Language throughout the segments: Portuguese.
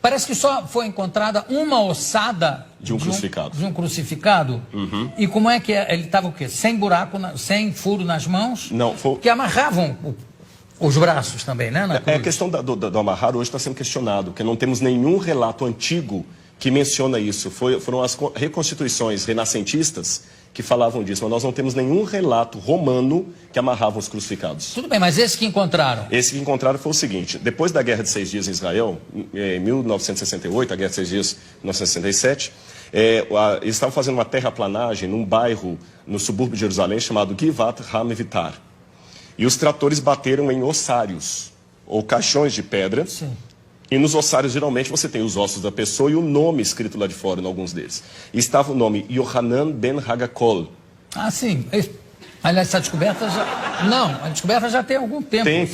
Parece que só foi encontrada uma ossada de um crucificado. De um crucificado. Uhum. E como é que é? Ele estava o quê? Sem buraco, sem furo nas mãos? Não, foi... Que amarravam os braços também, né? A questão do amarrar hoje está sendo questionado, porque não temos nenhum relato antigo que menciona isso. Foram as reconstituições renascentistas que falavam disso, mas nós não temos nenhum relato romano que amarrava os crucificados. Tudo bem, mas esse que encontraram? Esse que encontraram foi o seguinte: depois da Guerra de 6 Dias em Israel, em 1968, a Guerra de 6 Dias em 1967, eles estavam fazendo uma terraplanagem num bairro no subúrbio de Jerusalém chamado Givat Ham-Vitar. E os tratores bateram em ossários, ou caixões de pedra. Sim. E nos ossários, geralmente, você tem os ossos da pessoa e o nome escrito lá de fora, em alguns deles. E estava o nome Yohanan ben Hagakol. Ah, sim. Aliás, essa descoberta já... Não, a descoberta já tem algum tempo. Tem.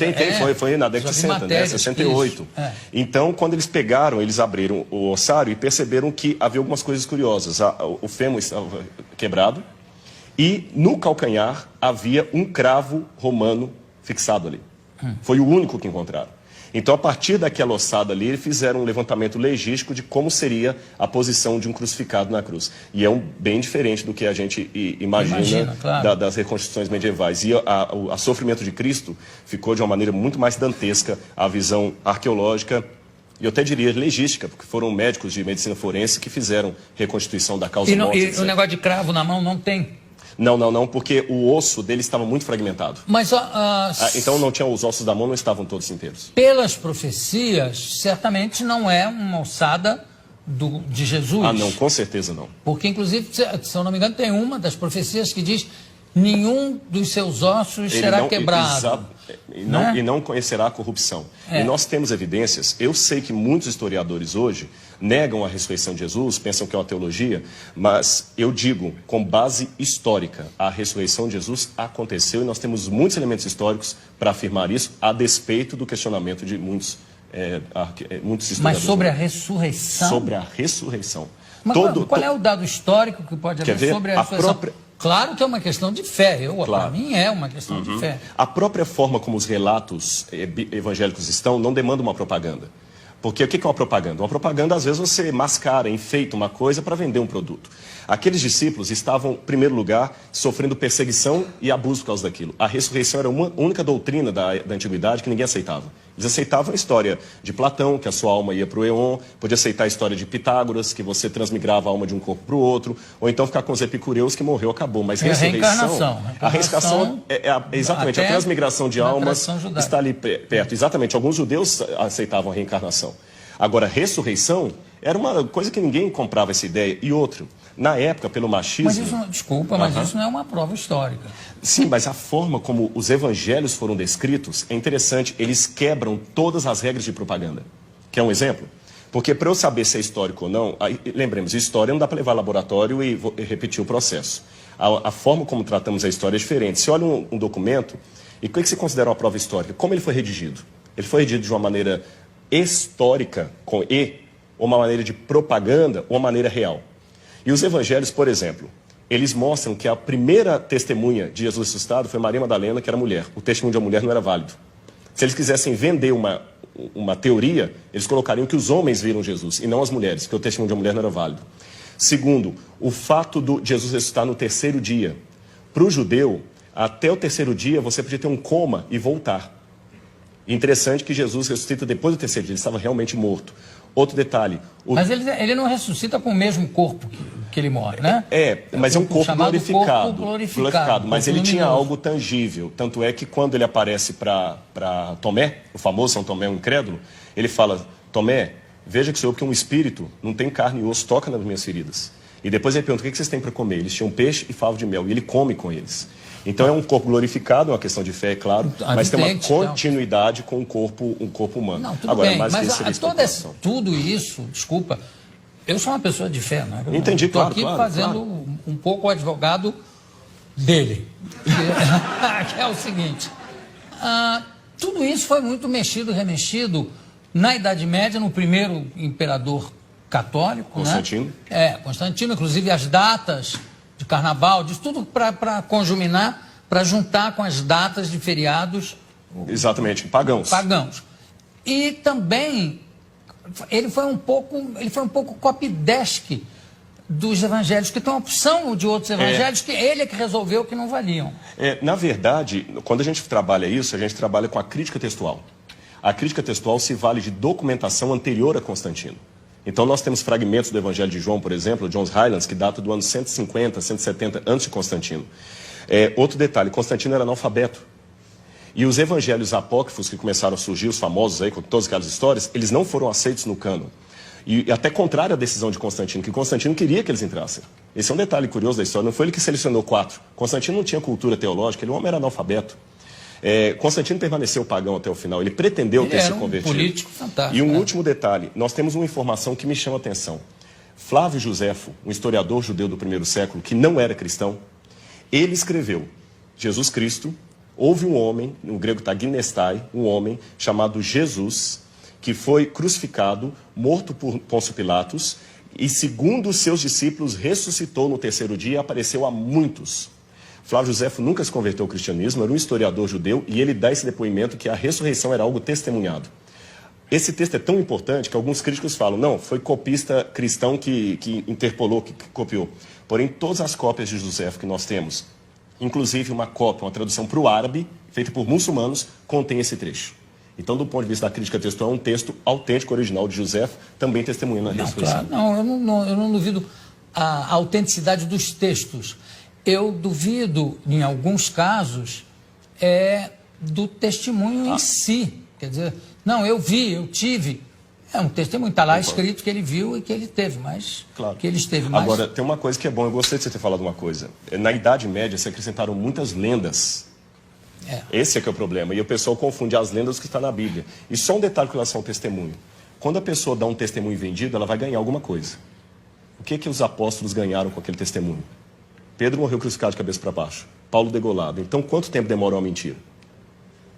Foi na década de 60, né? 68. Então, quando eles pegaram, eles abriram o ossário e perceberam que havia algumas coisas curiosas. O fêmur estava quebrado e no calcanhar havia um cravo romano fixado ali. Foi o único que encontraram. Então, a partir daquela ossada ali, eles fizeram um levantamento legístico de como seria a posição de um crucificado na cruz. E é bem diferente do que a gente imagina claro. Das reconstruções medievais. E o sofrimento de Cristo ficou de uma maneira muito mais dantesca, a visão arqueológica e eu até diria legística, porque foram médicos de medicina forense que fizeram reconstituição da causa morte. E o negócio de cravo na mão não tem? Não, porque o osso dele estava muito fragmentado. Mas, então não tinha, os ossos da mão não estavam todos inteiros. Pelas profecias, certamente não é uma ossada de Jesus. Ah, não, com certeza não. Porque, inclusive, se eu não me engano, tem uma das profecias que diz: nenhum dos seus ossos será quebrado. E não conhecerá a corrupção. E nós temos evidências. Eu sei que muitos historiadores hoje negam a ressurreição de Jesus, pensam que é uma teologia, mas eu digo, com base histórica, a ressurreição de Jesus aconteceu e nós temos muitos elementos históricos para afirmar isso, a despeito do questionamento de muitos historiadores. Mas sobre a ressurreição? Sobre a ressurreição. Mas qual é o dado histórico que pode haver sobre a ressurreição? Claro que é uma questão de fé, para mim é uma questão de fé. A própria forma como os relatos evangélicos estão não demanda uma propaganda. Porque o que é uma propaganda? Uma propaganda, às vezes, você mascara, enfeita uma coisa para vender um produto. Aqueles discípulos estavam, em primeiro lugar, sofrendo perseguição e abuso por causa daquilo. A ressurreição era uma única doutrina da antiguidade que ninguém aceitava. Eles aceitavam a história de Platão, que a sua alma ia para o Éon, podia aceitar a história de Pitágoras, que você transmigrava a alma de um corpo para o outro, ou então ficar com os epicureus, que morreu, acabou. Mas ressurreição... A reencarnação exatamente, a transmigração de almas está ali perto. Exatamente, alguns judeus aceitavam a reencarnação. Agora, ressurreição era uma coisa que ninguém comprava essa ideia. E outro, na época, pelo machismo... Mas isso, desculpa, mas isso não é uma prova histórica. Sim, mas a forma como os evangelhos foram descritos é interessante. Eles quebram todas as regras de propaganda. Quer um exemplo? Porque para eu saber se é histórico ou não, lembremos, história não dá para levar ao laboratório e repetir o processo. A forma como tratamos a história é diferente. Você olha um documento, e o que você considera uma prova histórica? Como ele foi redigido? Ele foi redigido de uma maneira histórica, com E, ou uma maneira de propaganda, ou uma maneira real. E os evangelhos, por exemplo, eles mostram que a primeira testemunha de Jesus ressuscitado foi Maria Madalena, que era mulher. O testemunho de uma mulher não era válido. Se eles quisessem vender uma teoria, eles colocariam que os homens viram Jesus, e não as mulheres, porque o testemunho de uma mulher não era válido. Segundo, o fato de Jesus ressuscitar no terceiro dia. Para o judeu, até o terceiro dia, você podia ter um coma e voltar. Interessante que Jesus ressuscita depois do terceiro dia, ele estava realmente morto. Outro detalhe... Mas ele não ressuscita com o mesmo corpo que ele morre, né? Mas é um corpo glorificado. Glorificado, mas ele tinha algo tangível. Tanto é que quando ele aparece para Tomé, o famoso São Tomé, o incrédulo, ele fala: Tomé, veja que o senhor, que um espírito não tem carne e osso, toca nas minhas feridas. E depois ele pergunta: o que vocês têm para comer? Eles tinham peixe e favo de mel, e ele come com eles. Então é um corpo glorificado, é uma questão de fé, é claro, mas tem uma continuidade com um corpo humano. Não, tudo bem, mas tudo isso, desculpa, eu sou uma pessoa de fé, né? Entendi, claro. Estou aqui fazendo um pouco o advogado dele, que é o seguinte: tudo isso foi muito mexido, remexido na Idade Média, no primeiro imperador católico, Constantino. né? Constantino, inclusive as datas de carnaval, disso tudo para conjuminar, para juntar com as datas de feriados. Exatamente, pagãos. E também ele foi um pouco copydesk dos evangelhos, que tem uma opção de outros evangelhos que ele é que resolveu que não valiam. Na verdade, quando a gente trabalha isso, a gente trabalha com a crítica textual. A crítica textual se vale de documentação anterior a Constantino. Então nós temos fragmentos do Evangelho de João, por exemplo, John's Highlands, que data do ano 150, 170 antes de Constantino. Outro detalhe, Constantino era analfabeto. E os evangelhos apócrifos que começaram a surgir, os famosos aí, com todas aquelas histórias, eles não foram aceitos no cânon. E até contrário à decisão de Constantino, que Constantino queria que eles entrassem. Esse é um detalhe curioso da história, não foi ele que selecionou 4. Constantino não tinha cultura teológica, ele, o homem era analfabeto. Constantino permaneceu pagão até o final, ele pretendeu ter se convertido. Um político fantástico. E um último detalhe, nós temos uma informação que me chama a atenção. Flávio Josefo, um historiador judeu do primeiro século, que não era cristão, ele escreveu, Jesus Cristo, houve um homem, no grego está ginestai, um homem chamado Jesus, que foi crucificado, morto por Pôncio Pilatos, e segundo os seus discípulos, ressuscitou no terceiro dia e apareceu a muitos. Flávio Josefo nunca se converteu ao cristianismo, era um historiador judeu, e ele dá esse depoimento que a ressurreição era algo testemunhado. Esse texto é tão importante que alguns críticos falam, não, foi copista cristão que interpolou, que copiou. Porém, todas as cópias de Josefo que nós temos, inclusive uma cópia, uma tradução para o árabe, feita por muçulmanos, contém esse trecho. Então, do ponto de vista da crítica textual, é um texto autêntico, original de Josefo, também testemunhando a ressurreição. Claro, eu não duvido a autenticidade dos textos. Eu duvido, em alguns casos, do testemunho em si. Quer dizer, não, eu vi, eu tive. É um testemunho, está lá escrito que ele viu e que ele teve, mas claro. Que ele esteve mais... Agora, tem uma coisa que é bom, eu gostei de você ter falado uma coisa. Na Idade Média, se acrescentaram muitas lendas. Esse é que é o problema. E o pessoal confunde as lendas com o que está na Bíblia. E só um detalhe com relação ao testemunho. Quando a pessoa dá um testemunho vendido, ela vai ganhar alguma coisa. O que os apóstolos ganharam com aquele testemunho? Pedro morreu crucificado de cabeça para baixo. Paulo degolado. Então, quanto tempo demorou a mentira?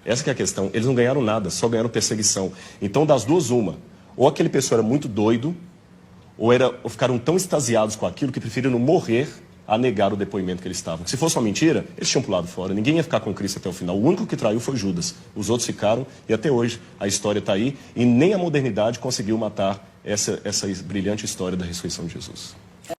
Essa que é a questão. Eles não ganharam nada, só ganharam perseguição. Então, das duas, uma. Ou aquele pessoa era muito doido, ou ficaram tão extasiados com aquilo que preferiram morrer a negar o depoimento que eles estavam. Se fosse uma mentira, eles tinham pulado fora. Ninguém ia ficar com Cristo até o final. O único que traiu foi Judas. Os outros ficaram, e até hoje a história está aí, e nem a modernidade conseguiu matar essa brilhante história da ressurreição de Jesus.